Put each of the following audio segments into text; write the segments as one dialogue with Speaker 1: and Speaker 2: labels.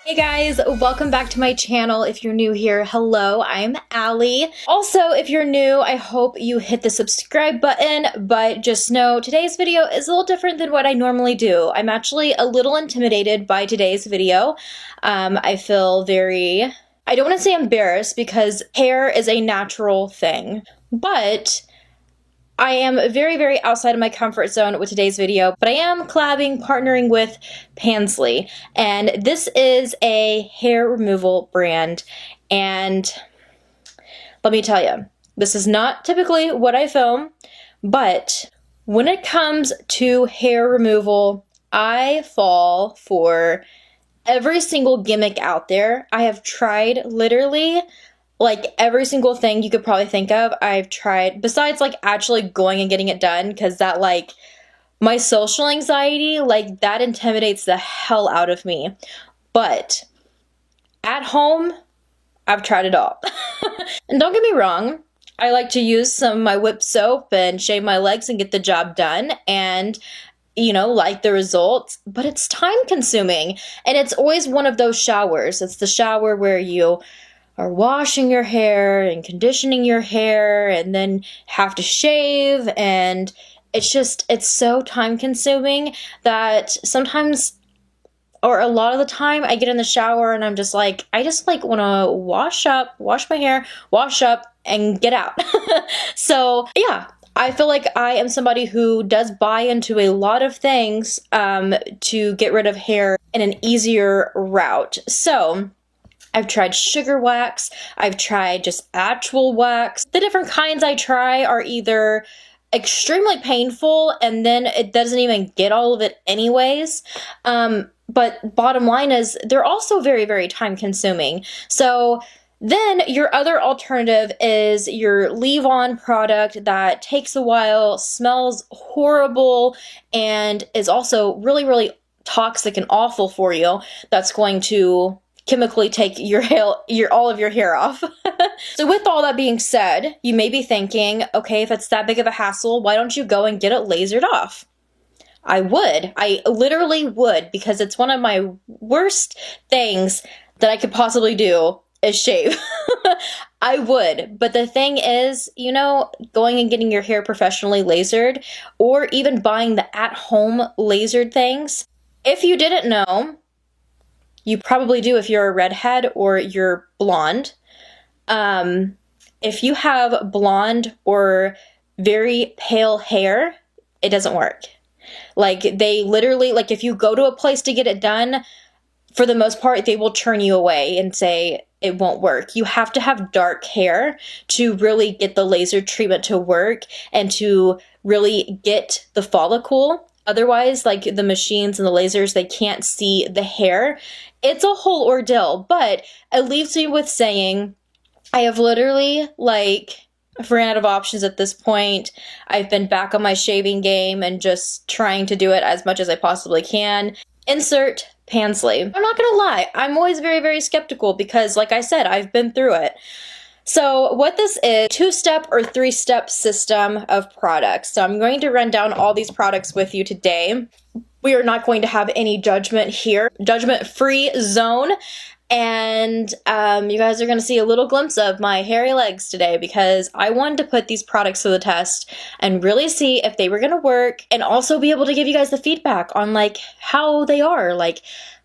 Speaker 1: Hey guys, welcome back to my channel. If you're new here, hello, I'm Allie. Also, if you're new, I hope you hit the subscribe button, but just know today's video is a little different than what I normally do. I'm actually a little intimidated by today's video. I feel I don't want to say embarrassed because hair is a natural thing, but I am very outside of my comfort zone with today's video, but I am partnering with Pansly, and this is a hair removal brand, and let me tell you, this is not typically what I film, but when it comes to hair removal, I fall for every single gimmick out there. I have tried literally like every single thing you could probably think of. I've tried, besides like actually going and getting it done, because that like my social anxiety, like that intimidates the hell out of me. But at home, I've tried it all. And don't get me wrong, I like to use some of my whip soap and shave my legs and get the job done, and like the results, but it's time consuming. And it's always one of those showers. It's the shower where you are washing your hair and conditioning your hair and then have to shave, and it's so time consuming that sometimes, or a lot of the time, I get in the shower and I'm just like, I just like want to wash my hair, wash up and get out. So yeah, I feel like I am somebody who does buy into a lot of things to get rid of hair in an easier route. So I've tried sugar wax, I've tried just actual wax. The different kinds I try are either extremely painful and then it doesn't even get all of it anyways. But bottom line is they're also very time consuming. So then your other alternative is your leave-on product that takes a while, smells horrible, and is also really toxic and awful for you. That's going to chemically take all of your hair off. So with all that being said, you may be thinking, okay, if it's that big of a hassle, why don't you go and get it lasered off? I literally would, because it's one of my worst things that I could possibly do is shave. I would, but the thing is, going and getting your hair professionally lasered, or even buying the at-home lasered things, if you didn't know, you probably do if you're a redhead or you're blonde. If you have blonde or very pale hair, it doesn't work. Like, they literally, like, if you go to a place to get it done, for the most part, they will turn you away and say it won't work. You have to have dark hair to really get the laser treatment to work and to really get the follicle. Otherwise, like the machines and the lasers, they can't see the hair. It's a whole ordeal, but it leaves me with saying, I have literally, I've ran out of options at this point. I've been back on my shaving game and just trying to do it as much as I possibly can. Insert Pansly. I'm not gonna lie, I'm always very skeptical because, like I said, I've been through it. So what this is, 2-step or 3-step system of products. So I'm going to run down all these products with you today. We are not going to have any judgment here, judgment-free zone. And you guys are going to see a little glimpse of my hairy legs today because I wanted to put these products to the test and really see if they were going to work, and also be able to give you guys the feedback on how they are,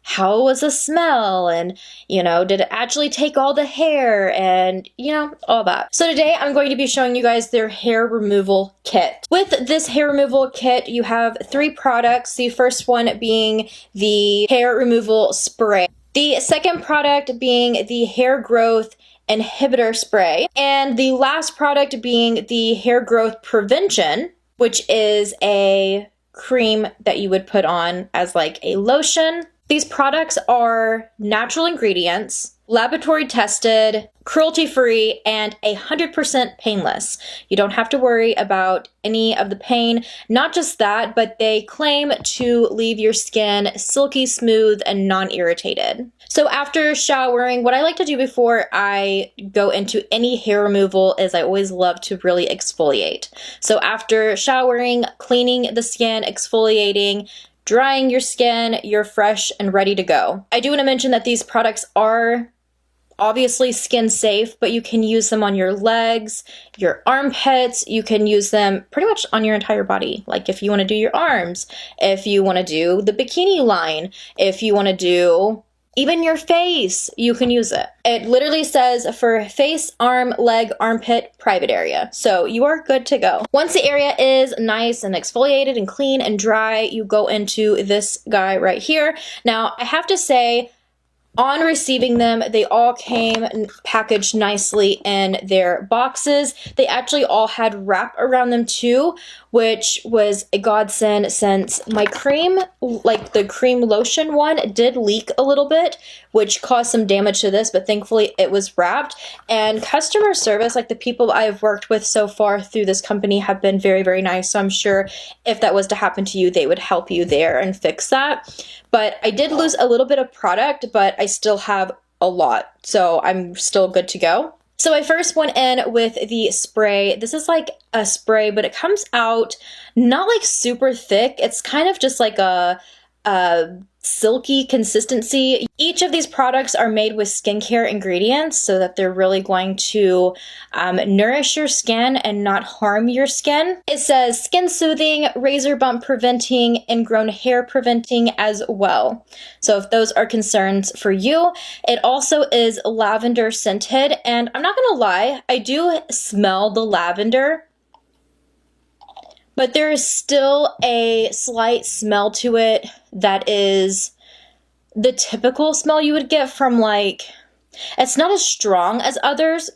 Speaker 1: how was the smell, and did it actually take all the hair, and all that. So today I'm going to be showing you guys their hair removal kit. With this hair removal kit, you have 3 products. The first one being the hair removal spray. The second product being the hair growth inhibitor spray. And the last product being the hair growth prevention, which is a cream that you would put on as like a lotion. These products are natural ingredients, laboratory tested, cruelty-free, and 100% painless. You don't have to worry about any of the pain. Not just that, but they claim to leave your skin silky smooth and non-irritated. So after showering, what I like to do before I go into any hair removal is I always love to really exfoliate. So after showering, cleaning the skin, exfoliating, drying your skin, you're fresh and ready to go. I do want to mention that these products are obviously skin safe, but you can use them on your legs, your armpits, you can use them pretty much on your entire body. Like if you want to do your arms, if you want to do the bikini line, if you want to do even your face, you can use it. It literally says for face, arm, leg, armpit, private area. So you are good to go. Once the area is nice and exfoliated and clean and dry, you go into this guy right here. Now, I have to say, on receiving them, they all came packaged nicely in their boxes. They actually all had wrap around them too, which was a godsend since my cream, like the cream lotion one, did leak a little bit, which caused some damage to this, but thankfully it was wrapped. And customer service, like the people I've worked with so far through this company, have been very, very nice. So I'm sure if that was to happen to you, they would help you there and fix that. But I did lose a little bit of product, but I still have a lot, so I'm still good to go. So I first went in with the spray. This is like a spray, but it comes out not like super thick. It's kind of just like a silky consistency. Each of these products are made with skincare ingredients so that they're really going to nourish your skin and not harm your skin. It says skin soothing, razor bump preventing, ingrown hair preventing as well. So if those are concerns for you, it also is lavender scented. And I'm not gonna lie, I do smell the lavender, but there is still a slight smell to it that is the typical smell you would get from like, it's not as strong as others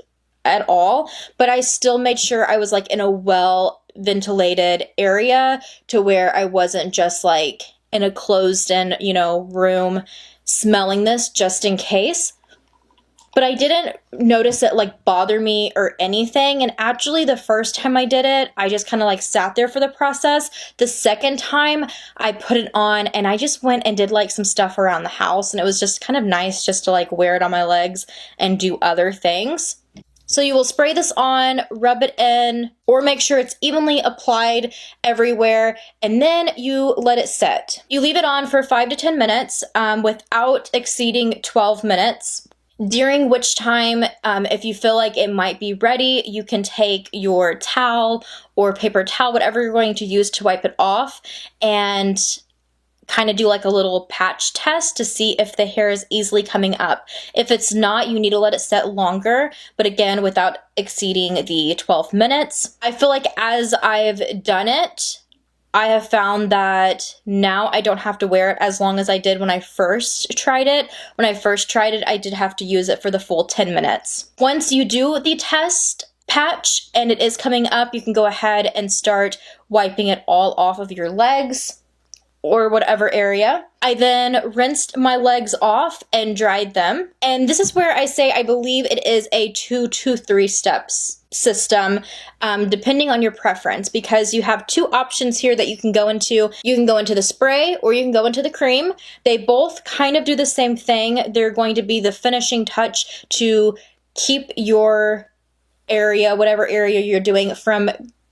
Speaker 1: at all, but I still made sure I was like in a well ventilated area to where I wasn't just like in a closed in, you know, room smelling this just in case. But I didn't notice it like bother me or anything. And actually the first time I did it, I just kind of like sat there for the process. The second time I put it on and I just went and did like some stuff around the house, and it was just kind of nice just to like wear it on my legs and do other things. So you will spray this on, rub it in, or make sure it's evenly applied everywhere, and then you let it set. You leave it on for 5 to 10 minutes without exceeding 12 minutes. During which time, if you feel like it might be ready, you can take your towel or paper towel, whatever you're going to use to wipe it off, and kind of do like a little patch test to see if the hair is easily coming up. If it's not, you need to let it set longer, but again, without exceeding the 12 minutes. I feel like as I've done it, I have found that now I don't have to wear it as long as I did when I first tried it. When I first tried it, I did have to use it for the full 10 minutes. Once you do the test patch and it is coming up, you can go ahead and start wiping it all off of your legs or whatever area. I then rinsed my legs off and dried them. And this is where I say I believe it is a 2 to 3 steps system, depending on your preference, because you have two options here that you can go into. You can go into the spray or you can go into the cream. They both kind of do the same thing. They're going to be the finishing touch to keep your area, whatever area you're doing, from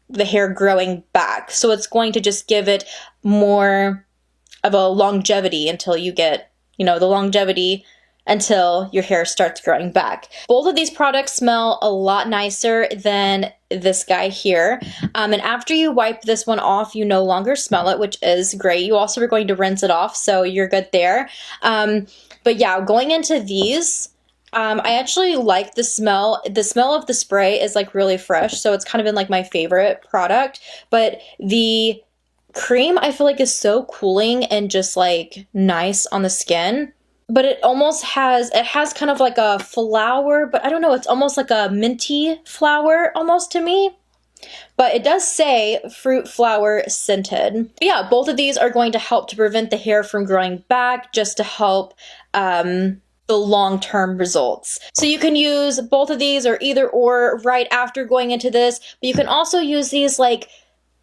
Speaker 1: the hair growing back. So it's going to just give it more of a longevity until you get, you know, the longevity until your hair starts growing back. Both of these products smell a lot nicer than this guy here. And after you wipe this one off, you no longer smell it, which is great. You also are going to rinse it off, so you're good there. But yeah, going into these, I actually like the smell. The smell of the spray is like really fresh, so it's kind of been like my favorite product. But the cream I feel like is so cooling and just like nice on the skin. But it almost has, it has kind of like a flower, but I don't know, it's almost like a minty flower almost to me. But it does say fruit flower scented. But yeah, both of these are going to help to prevent the hair from growing back, just to help the long-term results. So you can use both of these or either or right after going into this, but you can also use these like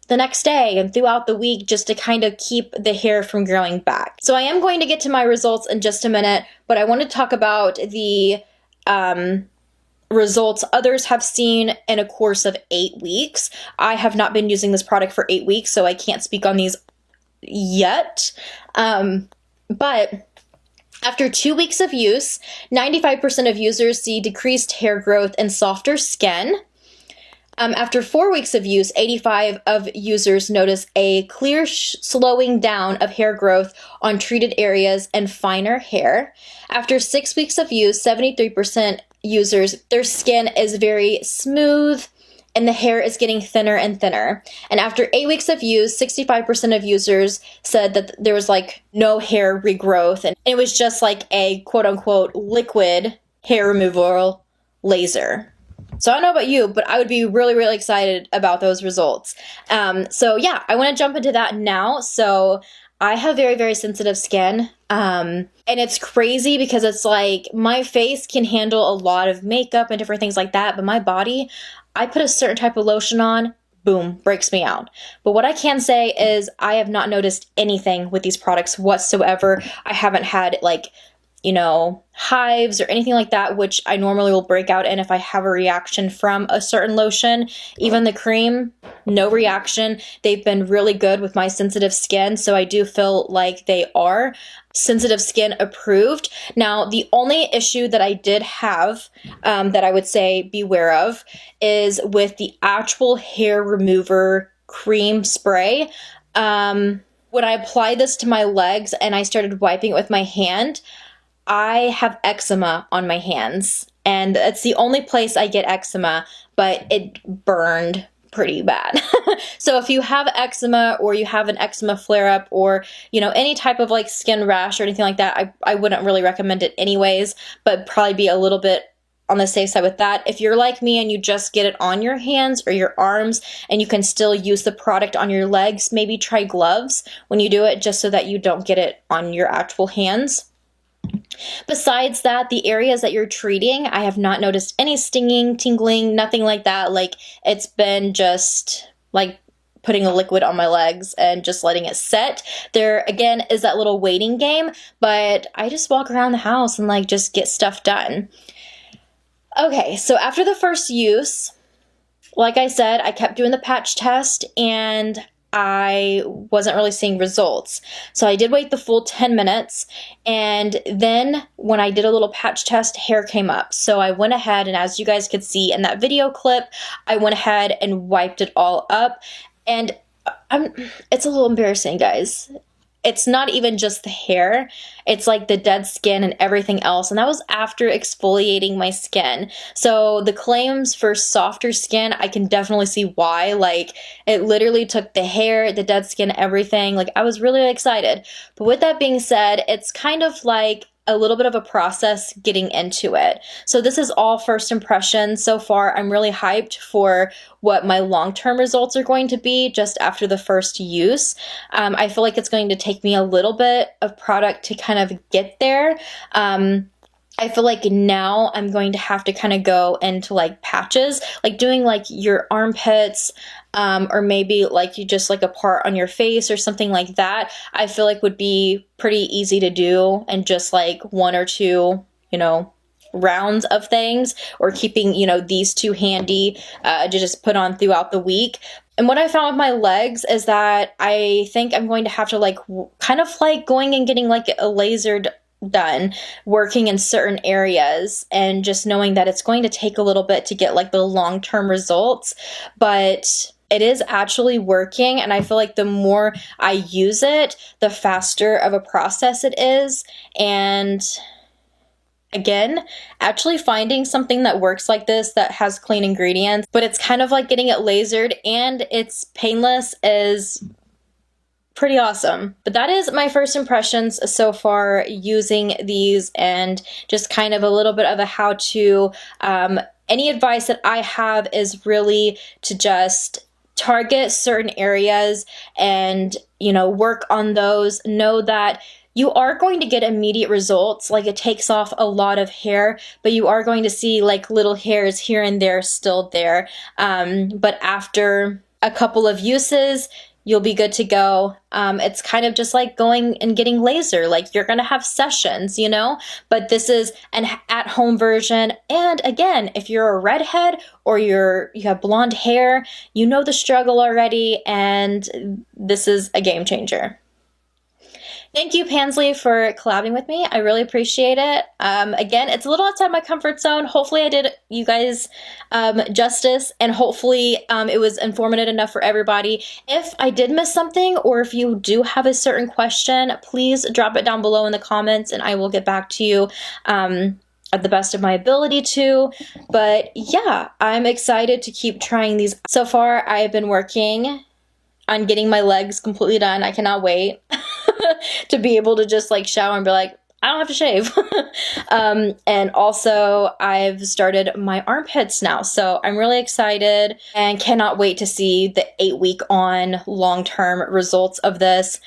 Speaker 1: the next day and throughout the week just to kind of keep the hair from growing back. So I am going to get to my results in just a minute, but I want to talk about the results others have seen in a course of 8 weeks. I have not been using this product for 8 weeks, so I can't speak on these yet. But after 2 weeks of use, 95% of users see decreased hair growth and softer skin. After 4 weeks of use, 85% of users notice a clear slowing down of hair growth on treated areas and finer hair. After 6 weeks of use, 73% users, their skin is very smooth and the hair is getting thinner and thinner. And after 8 weeks of use, 65% of users said that there was like no hair regrowth, and it was just like a quote unquote liquid hair removal laser. So I don't know about you, but I would be really, really excited about those results. So yeah, I want to jump into that now. So I have very, very sensitive skin. And it's crazy because it's like my face can handle a lot of makeup and different things like that. But my body, I put a certain type of lotion on, boom, breaks me out. But what I can say is I have not noticed anything with these products whatsoever. I haven't had like, you know, hives or anything like that, which I normally will break out in if I have a reaction from a certain lotion. Even the cream, no reaction. They've been really good with my sensitive skin, so I do feel like they are sensitive skin approved. Now, the only issue that I did have that I would say beware of is with the actual hair remover cream spray. When I applied this to my legs and I started wiping it with my hand, I have eczema on my hands, and it's the only place I get eczema, but it burned pretty bad. So if you have eczema or you have an eczema flare-up or, you know, any type of like skin rash or anything like that, I wouldn't really recommend it anyways, but probably be a little bit on the safe side with that. If you're like me and you just get it on your hands or your arms and you can still use the product on your legs, maybe try gloves when you do it just so that you don't get it on your actual hands. Besides that, the areas that you're treating, I have not noticed any stinging, tingling, nothing like that. Like, it's been just like putting a liquid on my legs and just letting it set. There, again, is that little waiting game, but I just walk around the house and like just get stuff done. Okay, so after the first use, like I said, I kept doing the patch test and I wasn't really seeing results. So I did wait the full 10 minutes, and then when I did a little patch test, hair came up. So I went ahead, and as you guys could see in that video clip, I went ahead and wiped it all up. And it's a little embarrassing, guys. It's not even just the hair, it's like the dead skin and everything else. And that was after exfoliating my skin. So the claims for softer skin, I can definitely see why. Like, it literally took the hair, the dead skin, everything. Like, I was really excited. But with that being said, it's kind of like a little bit of a process getting into it. So this is all first impressions. So far, I'm really hyped for what my long-term results are going to be just after the first use. I feel like it's going to take me a little bit of product to kind of get there. I feel like now I'm going to have to kind of go into like patches, like doing like your armpits, or maybe like you just like a part on your face or something like that. I feel like would be pretty easy to do, and just like 1 or 2, you know, rounds of things, or keeping, you know, these two handy to just put on throughout the week. And what I found with my legs is that I think I'm going to have to like kind of like going and getting like a lasered done, working in certain areas, and just knowing that it's going to take a little bit to get like the long-term results, but it is actually working. And I feel like the more I use it, the faster of a process it is. And again, actually finding something that works like this, that has clean ingredients, but it's kind of like getting it lasered and it's painless, is pretty awesome. But that is my first impressions so far using these, and just kind of a little bit of a how-to. Any advice that I have is really to just target certain areas and, you know, work on those. Know that you are going to get immediate results. Like, it takes off a lot of hair, but you are going to see like little hairs here and there still there. But after a couple of uses, you'll be good to go. It's kind of just like going and getting laser. Like, you're gonna have sessions, you know, but this is an at-home version. And again, if you're a redhead or you have blonde hair, you know the struggle already, and this is a game changer. Thank you, Pansley, for collabing with me. I really appreciate it. Again, it's a little outside my comfort zone. Hopefully I did you guys justice, and hopefully it was informative enough for everybody. If I did miss something, or if you do have a certain question, please drop it down below in the comments and I will get back to you at the best of my ability to. But yeah, I'm excited to keep trying these. So far, I've been working on getting my legs completely done. I cannot wait to be able to just like shower and be like, I don't have to shave. And also I've started my armpits now. So I'm really excited and cannot wait to see the 8-week on long-term results of this,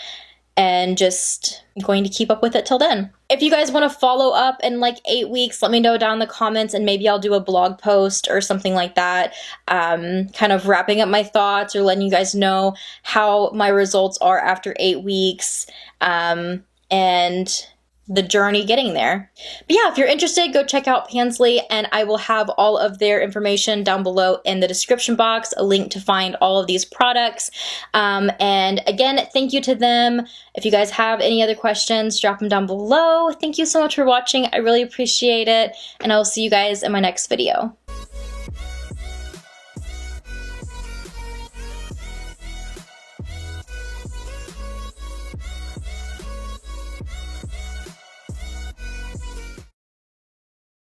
Speaker 1: and just going to keep up with it till then. If you guys want to follow up in like 8 weeks, let me know down in the comments and maybe I'll do a blog post or something like that, kind of wrapping up my thoughts or letting you guys know how my results are after 8 weeks, and the journey getting there. But yeah, if you're interested, go check out Pansley, and I will have all of their information down below in the description box, a link to find all of these products. And again, thank you to them. If you guys have any other questions, drop them down below. Thank you so much for watching. I really appreciate it, and I will see you guys in my next video.